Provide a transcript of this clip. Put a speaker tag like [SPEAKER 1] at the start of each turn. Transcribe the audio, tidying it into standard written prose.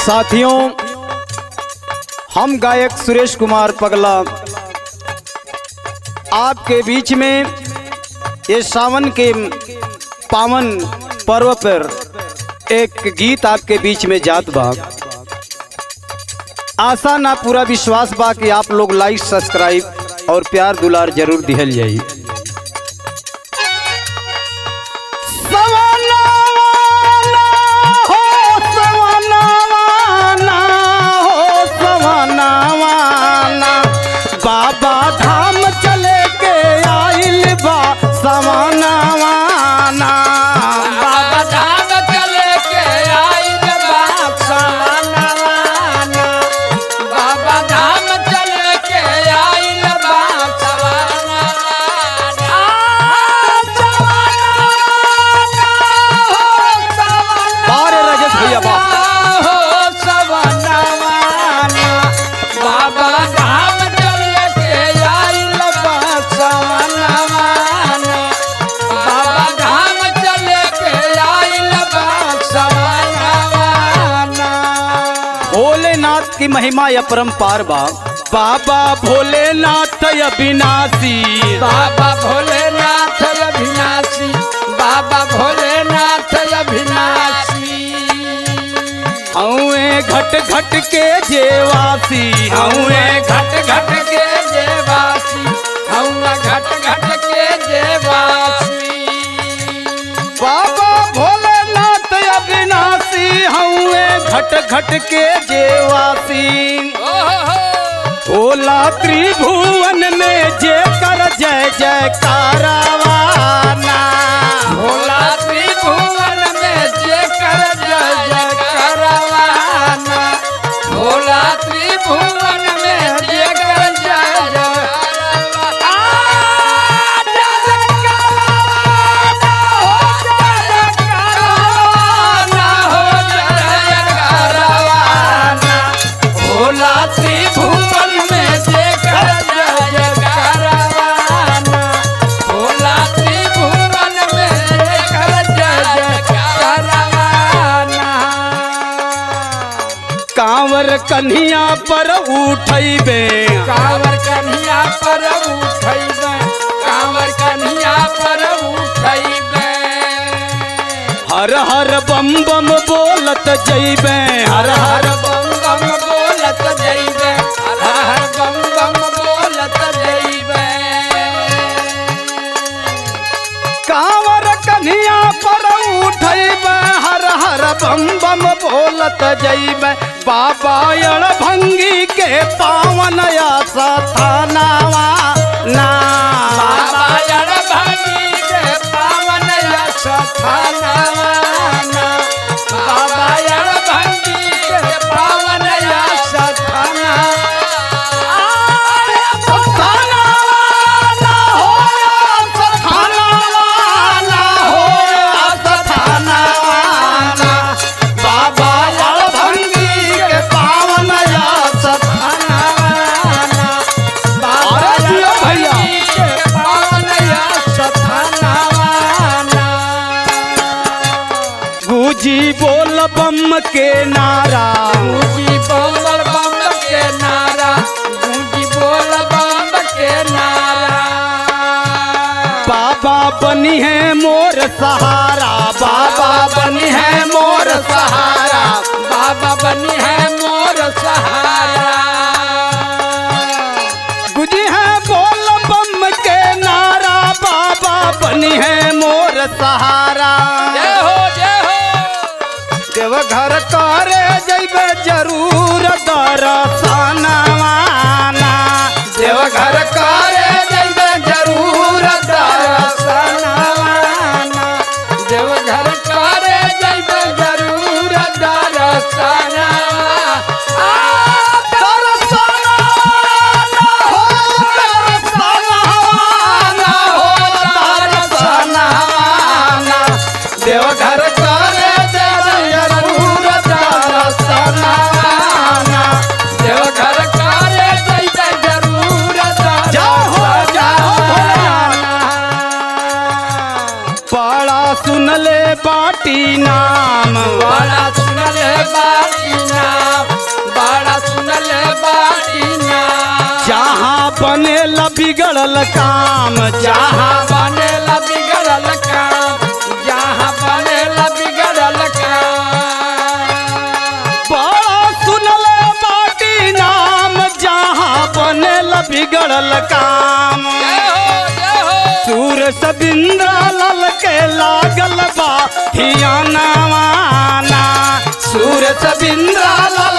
[SPEAKER 1] साथियों, हम गायक सुरेश कुमार पगला आपके बीच में ये सावन के पावन पर्व पर एक गीत आपके बीच में जात बा। आशा ना पूरा विश्वास बा कि आप लोग लाइक सब्सक्राइब और प्यार दुलार जरूर दिहल जाई। बाबा धाम चले के आइल बा सवानावाना,
[SPEAKER 2] बाबा धाम चले के आइल बा सवानावाना, बाबा धाम चले के आइल बा सवानावाना,
[SPEAKER 1] बारे रजत भैया बा
[SPEAKER 2] हो सवानावाना, बाबा धाम चले के आइल बा सवानावाना, बाबा धाम चले के आइल बा सवानावाना।
[SPEAKER 1] भोलेनाथ की महिमा अपरंपार बा। बाबा भोलेनाथ अविनाशी,
[SPEAKER 2] बाबा भोलेनाथ अविनाशी, बाबा भोलेनाथ अविनाशी,
[SPEAKER 1] हउए घट घट के जेवासी,
[SPEAKER 2] हउए घट घट के जेवासी, हउए घट घट के जेवासी,
[SPEAKER 1] बाबा भोलेनाथ अविनाशी, हउए घट घट के जेवासी। भोला त्रिभुवन में जे कर जय जयकारावाना,
[SPEAKER 2] भोला त्रिभुवन में जे कर जय जयकारावाना, भोला त्रिभुवन में जे कर जय जयकारावाना, हो जयकारावाना, भोला त्रिभुवन में जे कर जय जयकारावाना, भोला त्रिभुवन में जे कर जय जयकारावाना।
[SPEAKER 1] कांवर कन्हिया पर उठैबे,
[SPEAKER 2] कांवर कन्हिया पर उठैबे, कांवर कन्हिया पर उठैबे,
[SPEAKER 1] हर हर बम बम बोलत जइबे, हर हर
[SPEAKER 2] बम बम बोलत जइबे, हर हर बम बम बोलत जइबे,
[SPEAKER 1] कांवर कन्हिया पर उठैबे, हर हर बम बम बोलत जइबे। बाबा अड़भंगी के पावन स्थानावा ना,
[SPEAKER 2] बाबा अड़भंगी के पावन स्थानावाना, बाबा अड़भंगी के पावन स्थाना
[SPEAKER 1] स्थानावाना हो, स्थानावाना हो, स्थानावाना। बाबा अड़भंगी के पावन
[SPEAKER 2] स्थानावाना, बाबा
[SPEAKER 1] अरे जियो भैया।
[SPEAKER 2] अड़भंगी के पावन स्थानावाना।
[SPEAKER 1] गुजी बोल बम के नारा,
[SPEAKER 2] गूंजी बोल बम के नारा, गूंजी बोल बम के नारा,
[SPEAKER 1] बाबा बनी है मोर सहारा, बाबा बनी है मोर सहारा।
[SPEAKER 2] बाबा बनी है मोर सहारा,
[SPEAKER 1] गुजी है बोल बम के नारा, बाबा बनी है मोर सहारा।
[SPEAKER 2] जय हो जय हो।
[SPEAKER 1] देवघर करे जइबे जरूर दर्शनवाना, देवघर करे जइबे जरूर
[SPEAKER 2] दर्शनवाना, देवघर करे जइबे जरूर दर्शनवा।
[SPEAKER 1] देवघर करे जरूर दर्शनवाना,
[SPEAKER 2] देवघर करे
[SPEAKER 1] बनेला बिगड़ल काम।
[SPEAKER 2] जहाँ बनेला बिगड़ल काम, जहाँ बनेला बिगड़ल काम।
[SPEAKER 1] बड़ा सुनल बाटी नाम, जहाँ बनेला बिगड़ल काम।
[SPEAKER 2] जय हो, जय हो।
[SPEAKER 1] सूर सबिंद्रा लाल के लागल बा धियानवाना। सूर सबिंद्रा लाल